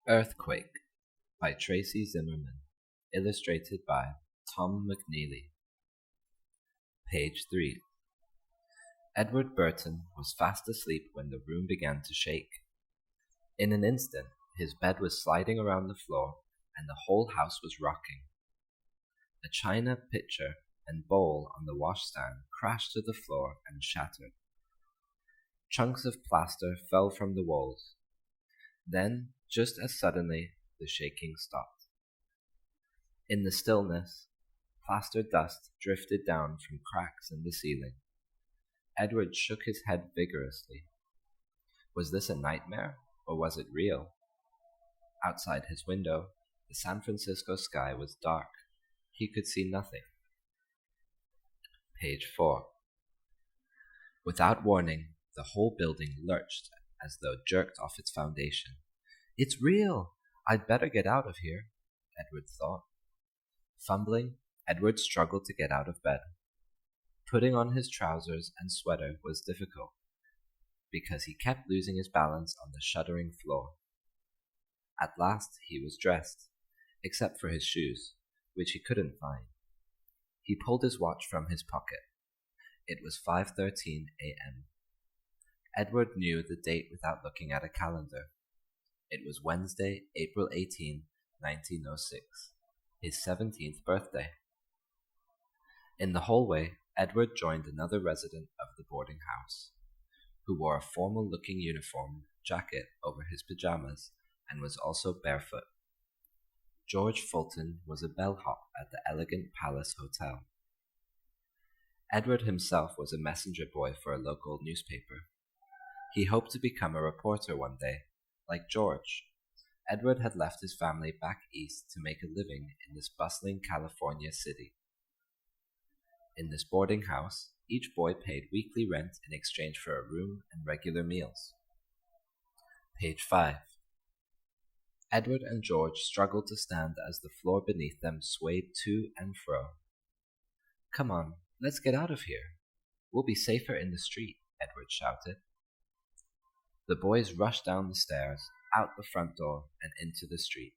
Earthquake by Tracy Zimmerman, illustrated by Tom McNeely. Page 3. Edward Burton was fast asleep when the room began to shake. In an instant, his bed was sliding around the floor and the whole house was rocking. A china pitcher and bowl on the washstand crashed to the floor and shattered. Chunks of plaster fell from the walls. Then, just as suddenly, the shaking stopped. In the stillness, plaster dust drifted down from cracks in the ceiling. Edward shook his head vigorously. Was this a nightmare, or was it real? Outside his window, the San Francisco sky was dark. He could see nothing. Page 4. Without warning, the whole building lurched as though jerked off its foundation. It's real! I'd better get out of here, Edward thought. Fumbling, Edward struggled to get out of bed. Putting on his trousers and sweater was difficult, because he kept losing his balance on the shuddering floor. At last he was dressed, except for his shoes, which he couldn't find. He pulled his watch from his pocket. It was 5:13 a.m. Edward knew the date without looking at a calendar. It was Wednesday, April 18, 1906, his 17th birthday. In the hallway, Edward joined another resident of the boarding house, who wore a formal-looking uniform jacket over his pajamas and was also barefoot. George Fulton was a bellhop at the Elegant Palace Hotel. Edward himself was a messenger boy for a local newspaper. He hoped to become a reporter one day. Like George, Edward had left his family back east to make a living in this bustling California city. In this boarding house, each boy paid weekly rent in exchange for a room and regular meals. Page 5. Edward and George struggled to stand as the floor beneath them swayed to and fro. Come on, let's get out of here. We'll be safer in the street, Edward shouted. The boys rushed down the stairs, out the front door, and into the street.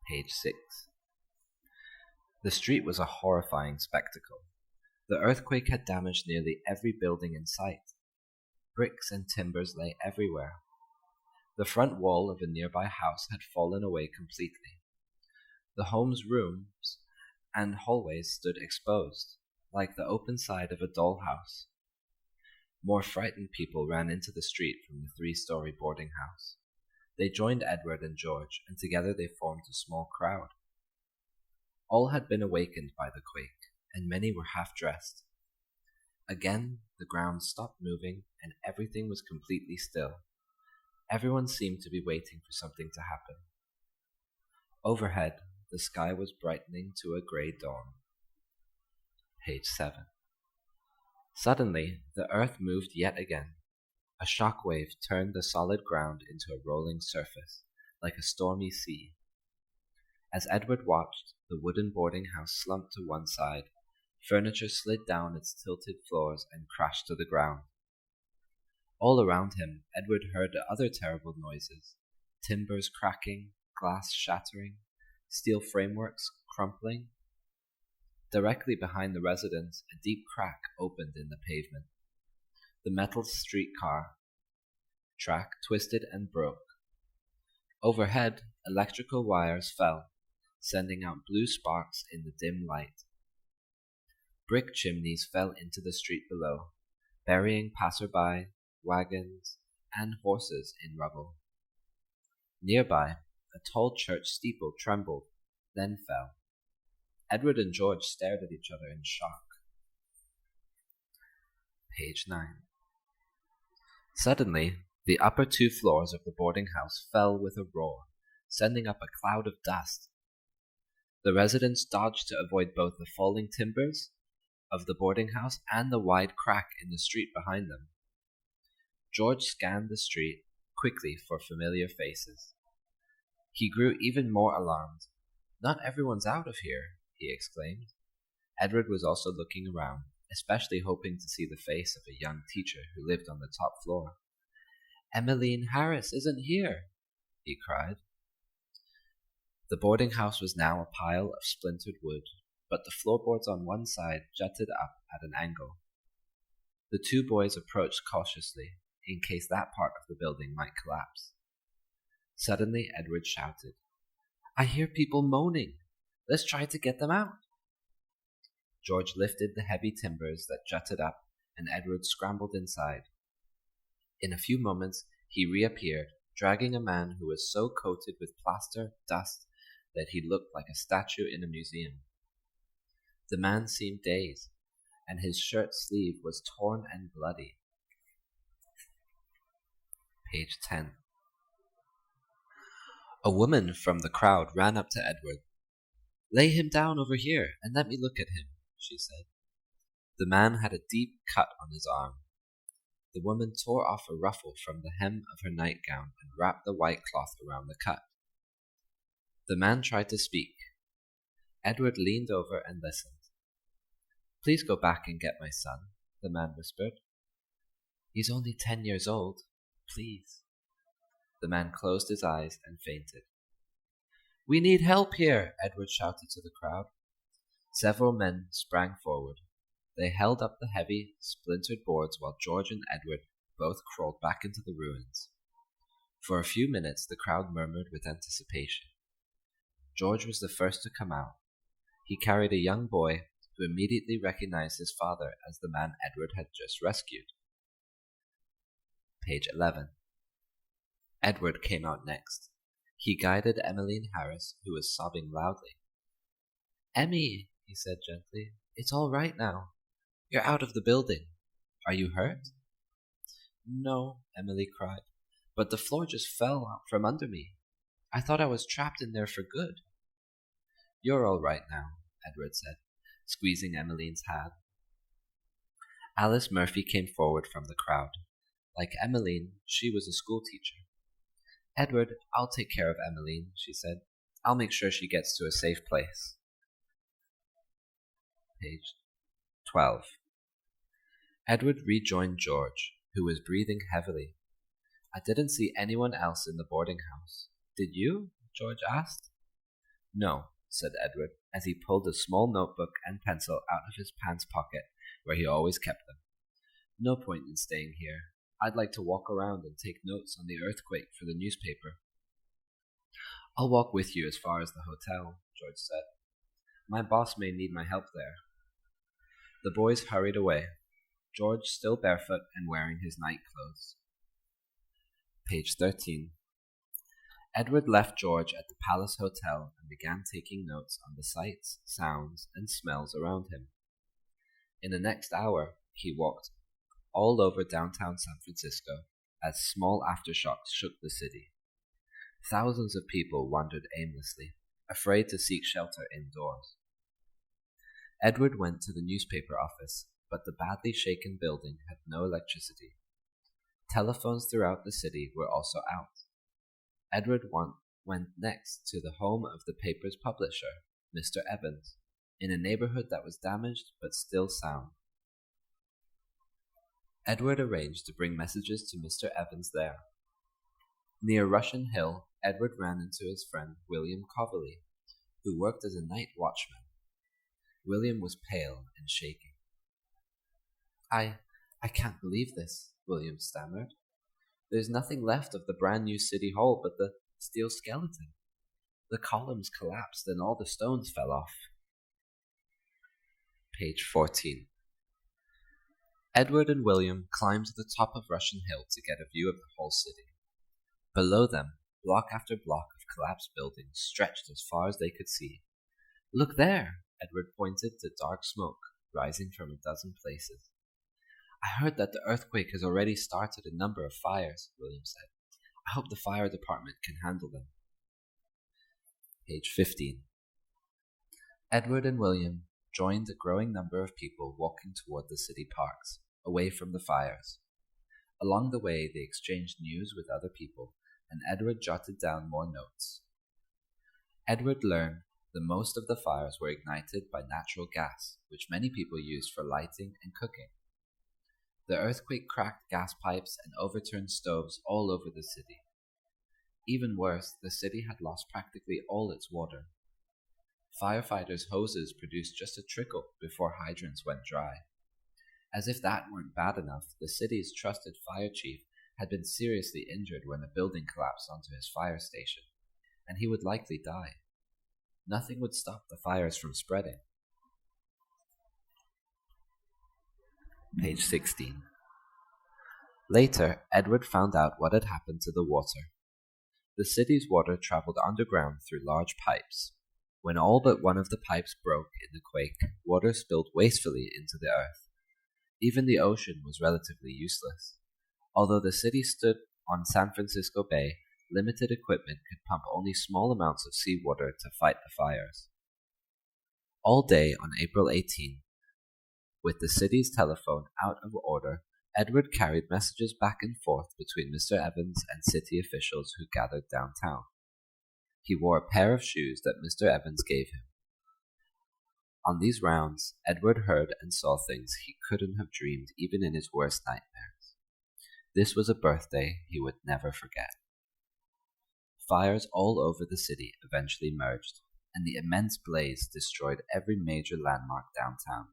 Page 6. The street was a horrifying spectacle. The earthquake had damaged nearly every building in sight. Bricks and timbers lay everywhere. The front wall of a nearby house had fallen away completely. The home's rooms and hallways stood exposed, like the open side of a dollhouse. More frightened people ran into the street from the 3-story boarding house. They joined Edward and George, and together they formed a small crowd. All had been awakened by the quake, and many were half-dressed. Again, the ground stopped moving, and everything was completely still. Everyone seemed to be waiting for something to happen. Overhead, the sky was brightening to a gray dawn. Page 7. Suddenly, the earth moved yet again. A shock wave turned the solid ground into a rolling surface, like a stormy sea. As Edward watched, the wooden boarding house slumped to one side. Furniture slid down its tilted floors and crashed to the ground. All around him, Edward heard other terrible noises: timbers cracking, glass shattering, steel frameworks crumpling. Directly behind the residence, a deep crack opened in the pavement. The metal streetcar track twisted and broke. Overhead, electrical wires fell, sending out blue sparks in the dim light. Brick chimneys fell into the street below, burying passerby, wagons, and horses in rubble. Nearby, a tall church steeple trembled, then fell. Edward and George stared at each other in shock. Page 9. Suddenly, the upper 2 floors of the boarding house fell with a roar, sending up a cloud of dust. The residents dodged to avoid both the falling timbers of the boarding house and the wide crack in the street behind them. George scanned the street quickly for familiar faces. He grew even more alarmed. Not everyone's out of here, he exclaimed. Edward was also looking around, especially hoping to see the face of a young teacher who lived on the top floor. Emmeline Harris isn't here, he cried. The boarding house was now a pile of splintered wood, but the floorboards on one side jutted up at an angle. The two boys approached cautiously, in case that part of the building might collapse. Suddenly Edward shouted, "I hear people moaning. Let's try to get them out." George lifted the heavy timbers that jutted up, and Edward scrambled inside. In a few moments he reappeared, dragging a man who was so coated with plaster, dust, that he looked like a statue in a museum. The man seemed dazed, and his shirt sleeve was torn and bloody. Page 10. A woman from the crowd ran up to Edward. "Lay him down over here and let me look at him," she said. The man had a deep cut on his arm. The woman tore off a ruffle from the hem of her nightgown and wrapped the white cloth around the cut. The man tried to speak. Edward leaned over and listened. "Please go back and get my son," the man whispered. "He's only 10 years old. Please." The man closed his eyes and fainted. "We need help here," Edward shouted to the crowd. Several men sprang forward. They held up the heavy, splintered boards while George and Edward both crawled back into the ruins. For a few minutes the crowd murmured with anticipation. George was the first to come out. He carried a young boy who immediately recognized his father as the man Edward had just rescued. Page 11. Edward came out next. He guided Emmeline Harris, who was sobbing loudly. "Emmy," he said gently, "it's all right now. You're out of the building. Are you hurt?" "No," Emily cried, "but the floor just fell out from under me. I thought I was trapped in there for good." "You're all right now," Edward said, squeezing Emmeline's hand. Alice Murphy came forward from the crowd. Like Emmeline, she was a schoolteacher. "Edward, I'll take care of Emmeline," she said. "I'll make sure she gets to a safe place." Page 12. Edward rejoined George, who was breathing heavily. "I didn't see anyone else in the boarding house. Did you?" George asked. "No," said Edward, as he pulled a small notebook and pencil out of his pants pocket, where he always kept them. "No point in staying here. I'd like to walk around and take notes on the earthquake for the newspaper." "I'll walk with you as far as the hotel," George said. "My boss may need my help there." The boys hurried away, George still barefoot and wearing his night clothes. Page 13. Edward left George at the Palace Hotel and began taking notes on the sights, sounds, and smells around him. In the next hour, he walked all over downtown San Francisco as small aftershocks shook the city. Thousands of people wandered aimlessly, afraid to seek shelter indoors. Edward went to the newspaper office, but the badly shaken building had no electricity. Telephones throughout the city were also out. Edward went next to the home of the paper's publisher, Mr. Evans, in a neighborhood that was damaged but still sound. Edward arranged to bring messages to Mr. Evans there. Near Russian Hill, Edward ran into his friend William Coverley, who worked as a night watchman. William was pale and shaking. I can't believe this," William stammered. "There's nothing left of the brand new City Hall but the steel skeleton. The columns collapsed and all the stones fell off." Page 14. Edward and William climbed to the top of Russian Hill to get a view of the whole city. Below them, block after block of collapsed buildings stretched as far as they could see. "Look there!" Edward pointed to dark smoke rising from a dozen places. "I heard that the earthquake has already started a number of fires," William said. "I hope the fire department can handle them." Page 15. Edward and William joined a growing number of people walking toward the city parks, away from the fires. Along the way, they exchanged news with other people, and Edward jotted down more notes. Edward learned that most of the fires were ignited by natural gas, which many people used for lighting and cooking. The earthquake cracked gas pipes and overturned stoves all over the city. Even worse, the city had lost practically all its water. Firefighters' hoses produced just a trickle before hydrants went dry. As if that weren't bad enough, the city's trusted fire chief had been seriously injured when a building collapsed onto his fire station, and he would likely die. Nothing would stop the fires from spreading. Page 16. Later, Edward found out what had happened to the water. The city's water traveled underground through large pipes. When all but one of the pipes broke in the quake, water spilled wastefully into the earth. Even the ocean was relatively useless. Although the city stood on San Francisco Bay, limited equipment could pump only small amounts of seawater to fight the fires. All day on April 18, with the city's telephone out of order, Edward carried messages back and forth between Mr. Evans and city officials who gathered downtown. He wore a pair of shoes that Mr. Evans gave him. On these rounds, Edward heard and saw things he couldn't have dreamed even in his worst nightmares. This was a birthday he would never forget. Fires all over the city eventually merged, and the immense blaze destroyed every major landmark downtown.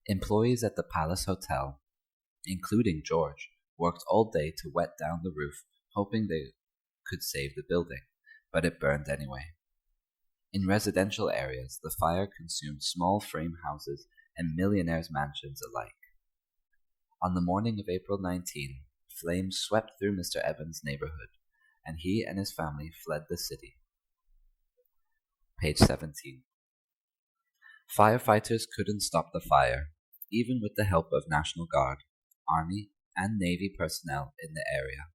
Employees at the Palace Hotel, including George, worked all day to wet down the roof, hoping they could save the building, but it burned anyway. In residential areas, the fire consumed small frame houses and millionaires' mansions alike. On the morning of April 19, flames swept through Mr. Evans' neighborhood, and he and his family fled the city. Page 17. Firefighters couldn't stop the fire, even with the help of National Guard, Army, and Navy personnel in the area.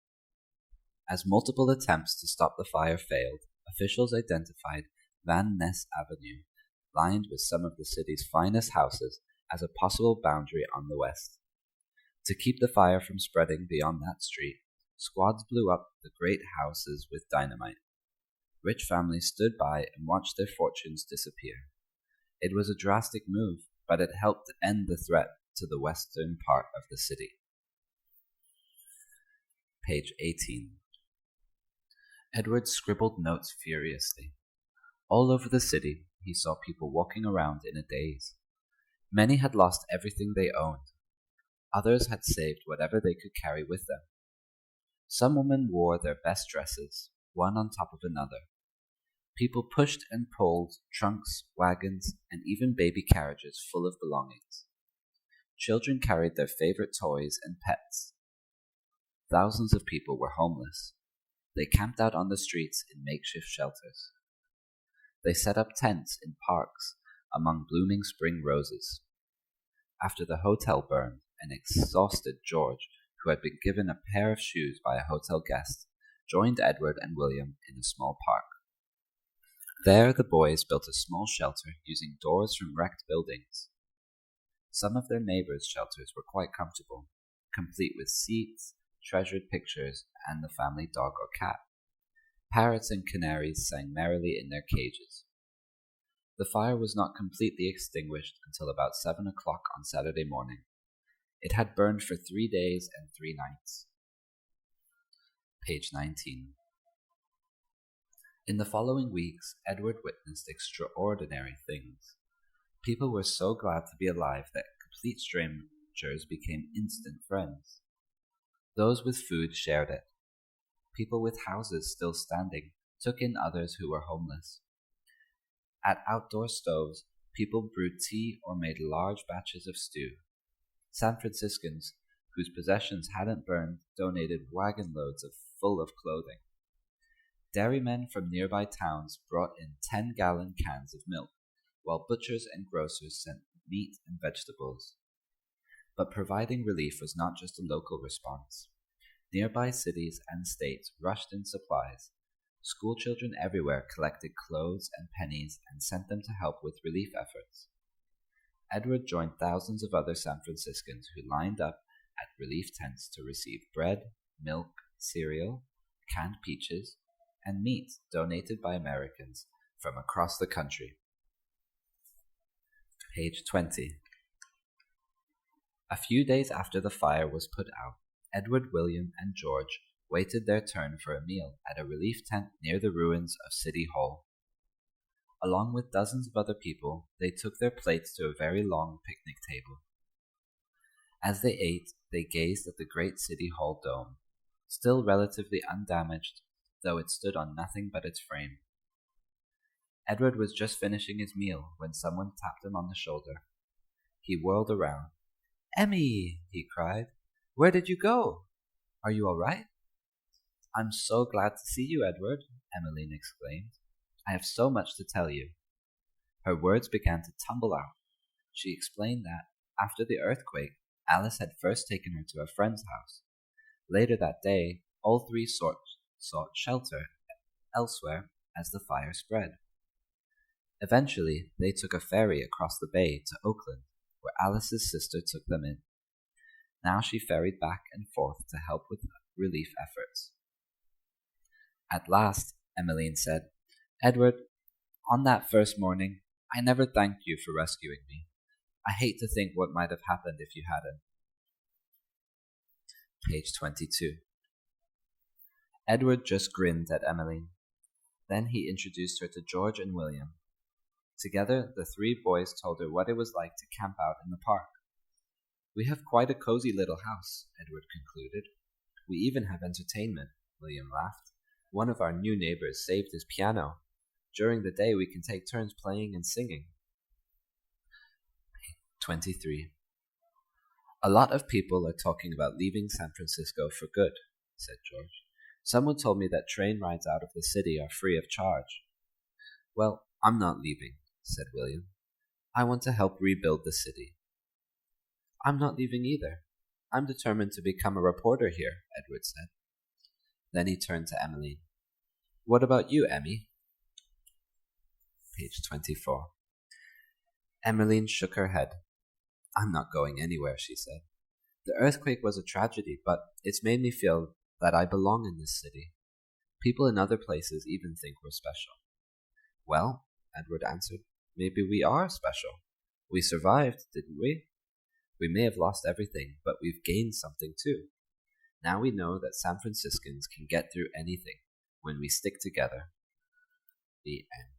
As multiple attempts to stop the fire failed, officials identified Van Ness Avenue, lined with some of the city's finest houses, as a possible boundary on the west. To keep the fire from spreading beyond that street, squads blew up the great houses with dynamite. Rich families stood by and watched their fortunes disappear. It was a drastic move, but it helped end the threat to the western part of the city. Page 18. Edward scribbled notes furiously. All over the city, he saw people walking around in a daze. Many had lost everything they owned. Others had saved whatever they could carry with them. Some women wore their best dresses, one on top of another. People pushed and pulled trunks, wagons, and even baby carriages full of belongings. Children carried their favorite toys and pets. Thousands of people were homeless. They camped out on the streets in makeshift shelters. They set up tents in parks among blooming spring roses. After the hotel burned, an exhausted George, who had been given a pair of shoes by a hotel guest, joined Edward and William in a small park. There the boys built a small shelter using doors from wrecked buildings. Some of their neighbors' shelters were quite comfortable, complete with seats, treasured pictures, and the family dog or cat. Parrots and canaries sang merrily in their cages. The fire was not completely extinguished until about 7 o'clock on Saturday morning. It had burned for 3 days and 3 nights. Page 19. In the following weeks, Edward witnessed extraordinary things. People were so glad to be alive that complete strangers became instant friends. Those with food shared it. People with houses still standing took in others who were homeless. At outdoor stoves, people brewed tea or made large batches of stew. San Franciscans, whose possessions hadn't burned, donated wagon loads full of clothing. Dairymen from nearby towns brought in 10-gallon cans of milk, while butchers and grocers sent meat and vegetables. But providing relief was not just a local response. Nearby cities and states rushed in supplies. Schoolchildren everywhere collected clothes and pennies and sent them to help with relief efforts. Edward joined thousands of other San Franciscans who lined up at relief tents to receive bread, milk, cereal, canned peaches, and meat donated by Americans from across the country. Page 20. A few days after the fire was put out, Edward, William, and George waited their turn for a meal at a relief tent near the ruins of City Hall. Along with dozens of other people, they took their plates to a very long picnic table. As they ate, they gazed at the great City Hall dome, still relatively undamaged, though it stood on nothing but its frame. Edward was just finishing his meal when someone tapped him on the shoulder. He whirled around. "Emmy!" he cried. "Where did you go? Are you all right?" "I'm so glad to see you, Edward," Emmeline exclaimed. "I have so much to tell you." Her words began to tumble out. She explained that, after the earthquake, Alice had first taken her to a friend's house. Later that day, all three sought shelter elsewhere as the fire spread. Eventually, they took a ferry across the bay to Oakland, where Alice's sister took them in. Now she ferried back and forth to help with relief efforts. At last, Emmeline said, "Edward, on that first morning, I never thanked you for rescuing me. I hate to think what might have happened if you hadn't." Page 22. Edward just grinned at Emmeline. Then he introduced her to George and William. Together, the three boys told her what it was like to camp out in the park. "We have quite a cozy little house," Edward concluded. "We even have entertainment," William laughed. "One of our new neighbors saved his piano. During the day we can take turns playing and singing." 23. "A lot of people are talking about leaving San Francisco for good," said George. "Someone told me that train rides out of the city are free of charge." "Well, I'm not leaving," said William. "I want to help rebuild the city." "I'm not leaving either. I'm determined to become a reporter here," Edward said. Then he turned to Emmeline. "What about you, Emmy?" Page 24. Emmeline shook her head. "I'm not going anywhere," she said. "The earthquake was a tragedy, but it's made me feel that I belong in this city. People in other places even think we're special." "Well," Edward answered, "maybe we are special. We survived, didn't we? We may have lost everything, but we've gained something too. Now we know that San Franciscans can get through anything when we stick together." The end.